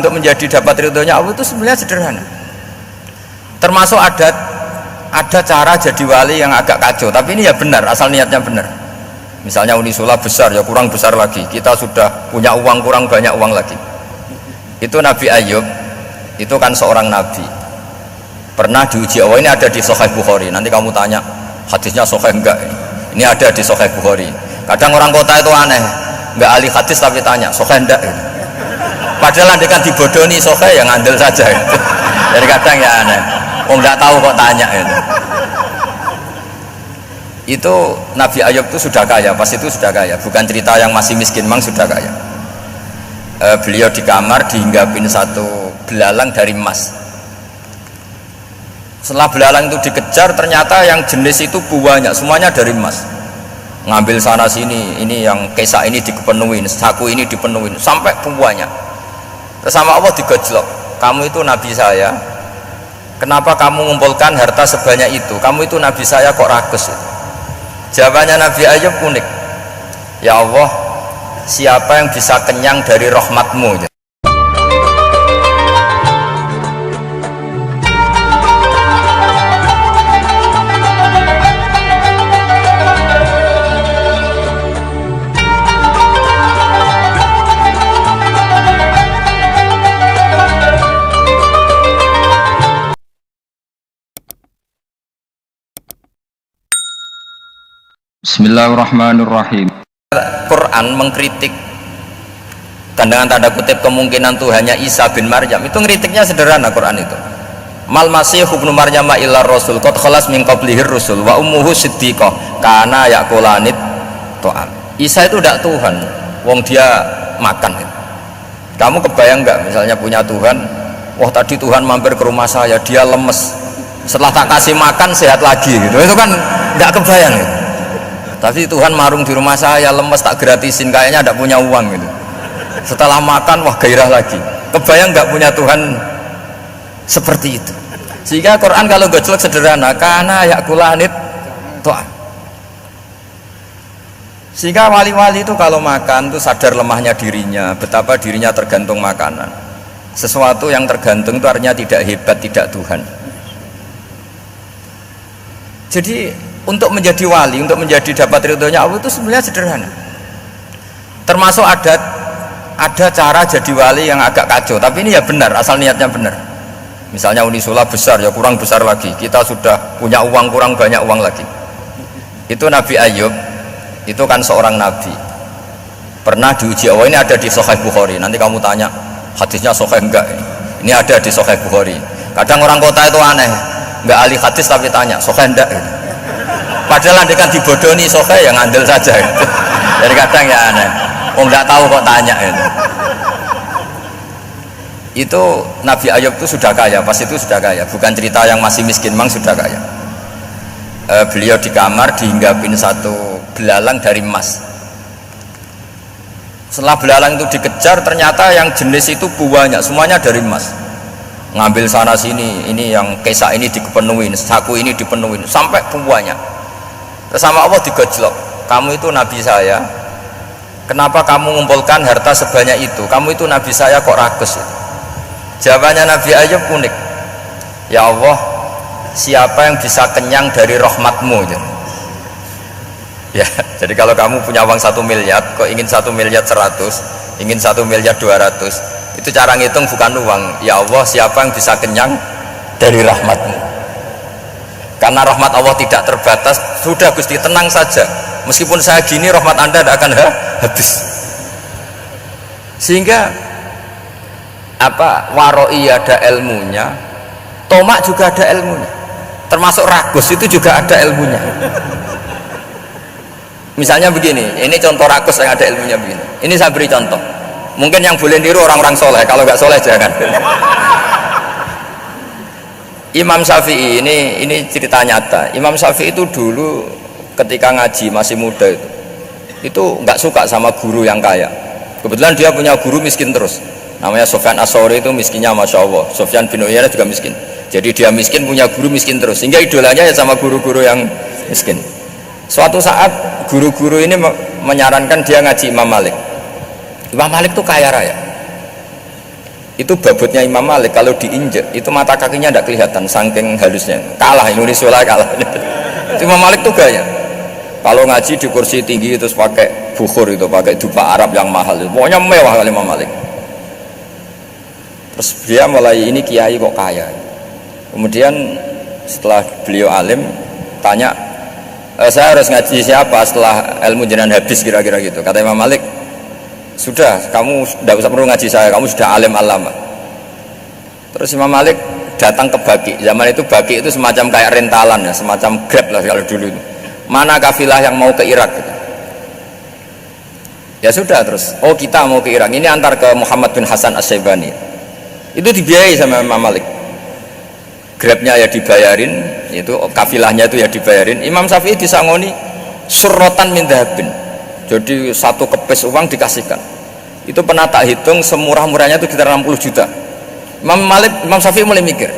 untuk menjadi dapat ridhonya Allah itu sebenarnya sederhana. Termasuk ada cara jadi wali yang agak kacau, tapi ini ya benar, asal niatnya benar. Misalnya Unisula besar, ya kurang besar lagi. Kita sudah punya uang, kurang banyak uang lagi. Itu Nabi Ayub, itu kan seorang nabi. Pernah diuji Allah, ini ada di Sahih Bukhari. Nanti kamu tanya, hadisnya Sahih enggak? Ini ada di Sahih Bukhari. Kadang orang kota itu aneh, enggak ahli hadis tapi tanya, Sahih enggak? Padahal andai kan dibodoni Sahih, yang ngandel saja. Jadi kadang ya aneh. Oh enggak tahu kok tanya itu. Itu Nabi Ayub itu sudah kaya, pas itu sudah kaya, bukan cerita yang masih miskin, memang sudah kaya. Beliau di kamar dihinggapin satu belalang dari emas. Setelah belalang itu dikejar, ternyata yang jenis itu banyak, semuanya dari emas. Ngambil sana sini, ini yang kesak ini dipenuhin, saku ini dipenuhin, sampai banyak. Terus sama Allah digojlok, kamu itu nabi saya. Kenapa kamu mengumpulkan harta sebanyak itu? Kamu itu nabi saya kok rakus itu? Jawabannya Nabi Ayub unik. Ya Allah, siapa yang bisa kenyang dari rahmatmu? Bismillahirrahmanirrahim. Quran mengkritik dan dengan tanda kutip kemungkinan Tuhannya Isa bin Maryam, itu ngeritiknya sederhana. Quran itu mal masih ibnu Maryam illa rasul qad khalas min qablihir rusul wa ummuhu siddiqah kana yaqulanit ta'am. Isa itu tidak Tuhan, wong dia makan gitu. Kamu kebayang nggak misalnya punya Tuhan, wah tadi Tuhan mampir ke rumah saya, dia lemes, setelah tak kasih makan sehat lagi gitu. Itu kan nggak kebayang gitu. Tapi Tuhan marung di rumah saya, lemes tak gratisin, kayaknya tidak punya uang gitu. Setelah makan, wah gairah lagi. Kebayang nggak punya Tuhan seperti itu? Sehingga Quran kalau gojlok sederhana, karena yakulanit to'am. Sehingga wali-wali itu kalau makan tuh sadar lemahnya dirinya, betapa dirinya tergantung makanan. Sesuatu yang tergantung itu artinya tidak hebat, tidak Tuhan. Jadi untuk menjadi wali, untuk menjadi dapat ridhonya Allah itu sebenarnya sederhana. Termasuk ada cara jadi wali yang agak kacau, tapi ini ya benar, asal niatnya benar. Misalnya Unisula besar, ya kurang besar lagi. Kita sudah punya uang, kurang banyak uang lagi. Itu Nabi Ayub, itu kan seorang nabi. Pernah diuji Allah, ini ada di Sahih Bukhari. Nanti kamu tanya, hadisnya Sahih enggak? Ini ada di Sahih Bukhari. Kadang orang kota itu aneh, enggak ahli hadis tapi tanya, Sahih enggak? Padahal andai kan dibodoni Sahih, yang ngandel saja gitu. Jadi kadang ya aneh, oh enggak tahu kok tanya itu. Itu Nabi Ayub itu sudah kaya, pas itu sudah kaya, bukan cerita yang masih miskin, memang sudah kaya. Beliau di kamar dihinggapin satu belalang dari emas. Setelah belalang itu dikejar, ternyata yang jenis itu banyak, semuanya dari emas. Ngambil sana sini, ini yang kesak ini dipenuhin, saku ini dipenuhin, sampai banyak. Sama Allah digojlok, kamu itu nabi saya. Kenapa kamu mengumpulkan harta sebanyak itu? Kamu itu nabi saya kok rakus itu? Jawabannya Nabi Ayub unik. Ya Allah, siapa yang bisa kenyang dari rahmatmu? Ya, jadi kalau kamu punya uang 1 miliar, kok ingin 1 miliar 100, ingin 1 miliar 200, itu cara ngitung bukan uang. Ya Allah, siapa yang bisa kenyang dari rahmatmu? Karena rahmat Allah tidak terbatas. Sudah Gusti, tenang saja, meskipun saya gini rahmat Anda tidak akan habis. Sehingga waroi ada ilmunya, tomak juga ada ilmunya, termasuk ragus itu juga ada ilmunya. Misalnya begini, ini contoh ragus yang ada ilmunya begini. Ini saya beri contoh, mungkin yang boleh niru orang-orang soleh, kalau nggak soleh jangan. Imam Syafi'i, ini cerita nyata. Imam Syafi'i itu dulu ketika ngaji masih muda itu nggak suka sama guru yang kaya. Kebetulan dia punya guru miskin terus, namanya Sufyan As-Tsauri. Itu miskinnya Masya Allah. Sufyan bin Uyainah juga miskin, jadi dia miskin punya guru miskin terus, sehingga idolanya ya sama guru-guru yang miskin. Suatu saat guru-guru ini menyarankan dia ngaji Imam Malik. Imam Malik itu kaya raya. Itu babutnya Imam Malik kalau diinjek itu mata kakinya tidak kelihatan saking halusnya. Kalah Indonesia lah kalah. Itu Imam Malik tuh gaya. Kalau ngaji di kursi tinggi terus pakai bukhur itu, pakai dupa Arab yang mahal itu. Pokoknya mewah kali Imam Malik. Terus dia mulai ini kiai kok kaya. Kemudian setelah beliau alim tanya, saya harus ngaji siapa setelah ilmu jenengan habis kira-kira gitu. Kata Imam Malik, sudah, kamu tidak usah perlu ngaji saya, kamu sudah alim alama. Terus Imam Malik datang ke Baki. Zaman itu Baki itu semacam kayak rentalan ya, semacam Grab lah kalau dulu itu. Mana kafilah yang mau ke Irak gitu. Ya sudah terus, oh kita mau ke Irak, ini antar ke Muhammad bin Hasan As-Syaibani. Itu dibiayai sama Imam Malik. Grabnya ya dibayarin, itu kafilahnya itu ya dibayarin. Imam Syafi'i disangoni surrotan min dhahabin. Jadi satu kepes uang dikasihkan. Itu pernah tak hitung semurah-murahnya itu sekitar 60 juta. Imam Syafi'i mulai mikir,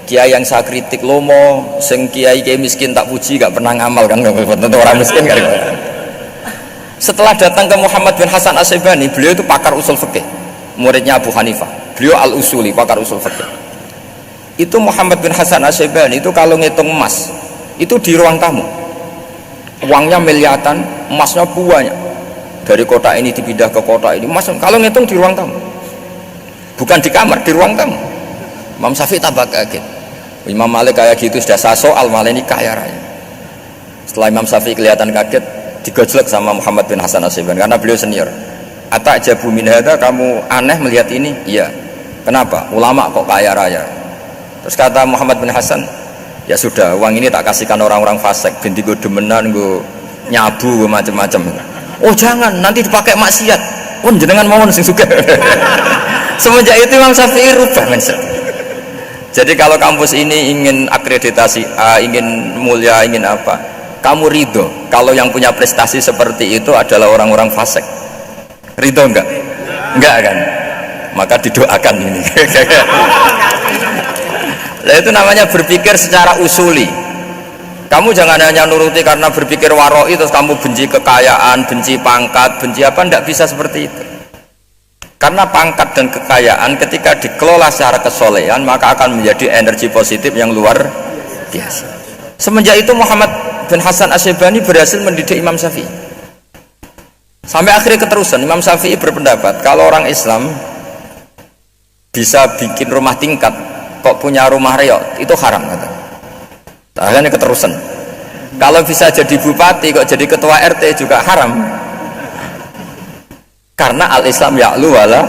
kiai yang saya kritik lomo, sing kiai miskin tak puji, gak pernah ngamal kan, tentu orang miskin kan. Setelah datang ke Muhammad bin Hasan As-Syaibani, beliau itu pakar usul fikih, muridnya Abu Hanifah. Beliau al-usuli, pakar usul fikih. Itu Muhammad bin Hasan As-Syaibani itu kalau ngitung emas, itu di ruang tamu. Uangnya miliaran, emasnya banyak. Dari kota ini dipindah ke kota ini, emas kalau ngitung di ruang tamu. Bukan di kamar, di ruang tamu. Imam Syafi'i tambah kaget. Imam Malik kayak gitu sudah saya soal, malah ini kaya raya. Setelah Imam Syafi'i kelihatan kaget, digojlek sama Muhammad bin Hasan As-Syaibani karena beliau senior. Atajabu min hadza, kamu aneh melihat ini? Iya. Kenapa? Ulama kok kaya raya. Terus kata Muhammad bin Hasan, ya sudah, uang ini tak kasihkan orang-orang fasik, binti gue demenan, gue nyabu, gue macam-macam. Oh jangan, nanti dipakai maksiat. Oh jenengan mau sing suka. Semenjak itu Imam Syafi'i rubah mindset. Jadi kalau kampus ini ingin akreditasi A, ingin mulia, ingin apa, kamu ridho kalau yang punya prestasi seperti itu adalah orang-orang fasik. Ridho enggak? Enggak kan? Maka didoakan ini. Nah, itu namanya berpikir secara usuli. Kamu jangan hanya nuruti karena berpikir waroi terus kamu benci kekayaan, benci pangkat, benci apa, tidak bisa seperti itu. Karena pangkat dan kekayaan ketika dikelola secara kesolehan maka akan menjadi energi positif yang luar biasa. Semenjak itu Muhammad bin Hasan As-Syaibani berhasil mendidik Imam Syafi'i. Sampai akhirnya keterusan Imam Syafi'i berpendapat kalau orang Islam bisa bikin rumah tingkat kok punya rumah reok itu haram kata. Akhirnya keterusan. Kalau bisa jadi bupati kok jadi ketua RT juga haram. Karena al-Islam ya'lu wala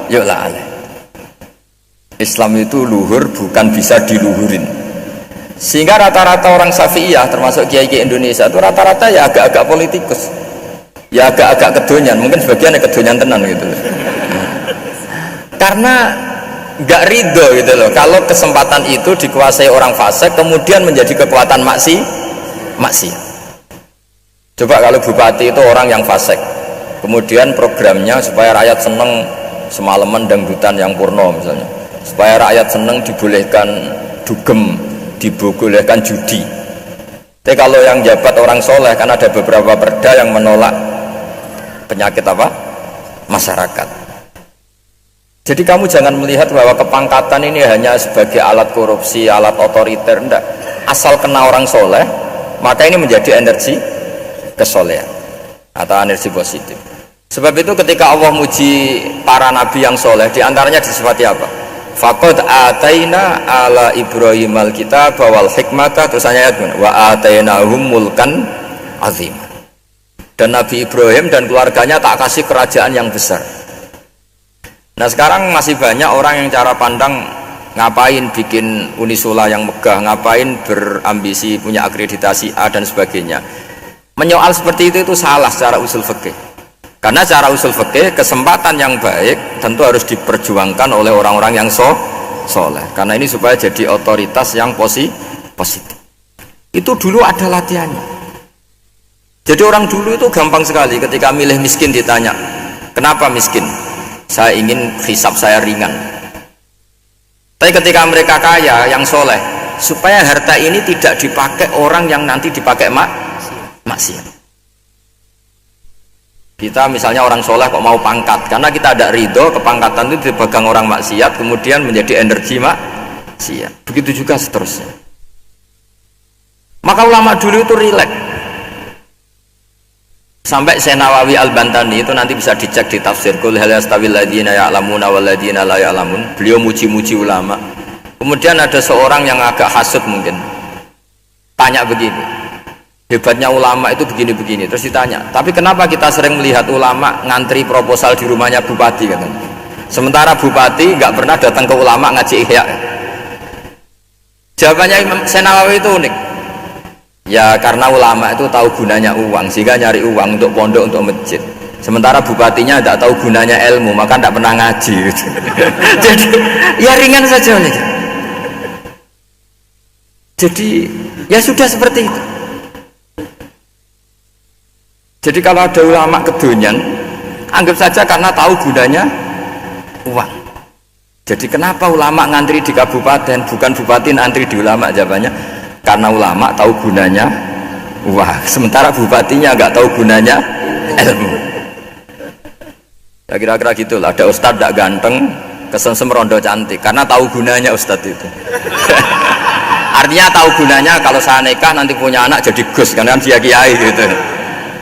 yu'la alaih. Islam itu luhur bukan bisa diluhurin. Sehingga rata-rata orang Syafi'iyah termasuk kiai-kiai Indonesia itu rata-rata ya agak-agak politikus. Ya agak-agak kedonyan, mungkin sebagian ya kedonyan tenan gitu. Karena nggak ridho gitu loh kalau kesempatan itu dikuasai orang fasik kemudian menjadi kekuatan maksiat. Coba kalau bupati itu orang yang fasik, kemudian programnya supaya rakyat seneng semalaman dangdutan yang purno misalnya, supaya rakyat seneng dibolehkan dugem, dibolehkan judi. Tapi kalau yang jabat orang soleh kan ada beberapa perda yang menolak penyakit apa? Masyarakat. Jadi kamu jangan melihat bahwa kepangkatan ini hanya sebagai alat korupsi, alat otoriter, enggak. Asal kena orang soleh, maka ini menjadi energi kesolehan atau energi positif. Sebab itu ketika Allah muji para nabi yang soleh, diantaranya disifati apa? Faqad ataina ala Ibrahim al-kitab wal hikmata, terus ayat wa atainahum mulkan azim. Dan Nabi Ibrahim dan keluarganya tak kasih kerajaan yang besar. Nah sekarang masih banyak orang yang cara pandang ngapain bikin unisula yang megah, ngapain berambisi punya akreditasi A dan sebagainya. Menyoal seperti itu salah secara usul fikih. Karena secara usul fikih kesempatan yang baik tentu harus diperjuangkan oleh orang-orang yang soleh. Karena ini supaya jadi otoritas yang positif. Itu dulu ada latihannya. Jadi orang dulu itu gampang sekali ketika milih miskin ditanya, kenapa miskin? Saya ingin hisab saya ringan. Tapi ketika mereka kaya yang soleh, supaya harta ini tidak dipakai orang yang nanti dipakai maksiat. Kita misalnya orang soleh kok mau pangkat, karena kita ada ridho kepangkatan itu dipegang orang maksiat, kemudian menjadi energi maksiat. Begitu juga seterusnya. Maka ulama dulu itu rileks. Sampai Syekh Nawawi Al-Bantani itu nanti bisa dicek di tafsir Qul hal yastawil ladzina ya'lamuna wal ladzina la ya'lamun. Beliau muji-muji ulama. Kemudian ada seorang yang agak hasud mungkin, tanya begini, hebatnya ulama itu begini-begini. Terus ditanya, tapi kenapa kita sering melihat ulama ngantri proposal di rumahnya bupati katanya, sementara bupati nggak pernah datang ke ulama ngaji ihya? Jawabannya Imam Syekh Nawawi itu unik. Ya karena ulama itu tahu gunanya uang, sehingga nyari uang untuk pondok, untuk masjid. Sementara bupatinya tidak tahu gunanya ilmu, maka tidak pernah ngaji gitu. Jadi ya ringan saja nih. Jadi ya sudah seperti itu. Jadi kalau ada ulama kedonyan, anggap saja karena tahu gunanya uang. Jadi kenapa ulama ngantri di kabupaten, bukan bupati ngantri di ulama? Jawabannya karena ulama tahu gunanya uang, sementara bupatinya nggak tahu gunanya ilmu. Ya kira-kira gitulah. Ada ustadz tidak ganteng, kesensem rondo cantik, karena tahu gunanya ustadz itu. Artinya tahu gunanya kalau saya nikah nanti punya anak jadi gus, karena dia kiai gitu.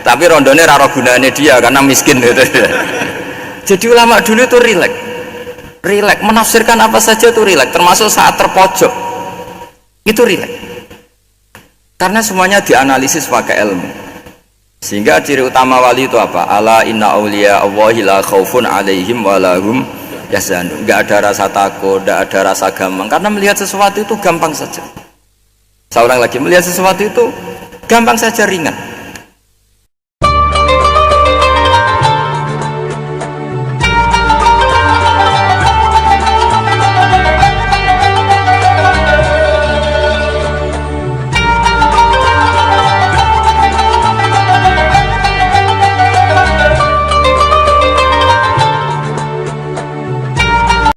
Tapi rondone raro gunanya dia karena miskin gitu. Jadi ulama dulu itu rileks, menafsirkan apa saja itu rileks, termasuk saat terpojok itu rileks, karena semuanya dianalisis pakai ilmu. Sehingga ciri utama wali itu apa? Ala inna awliya Allahi la khaufun alaihim walahum yahzanun. Nggak ada rasa takut, nggak ada rasa gampang, karena melihat sesuatu itu gampang saja. Seorang lagi melihat sesuatu itu gampang saja, ringan.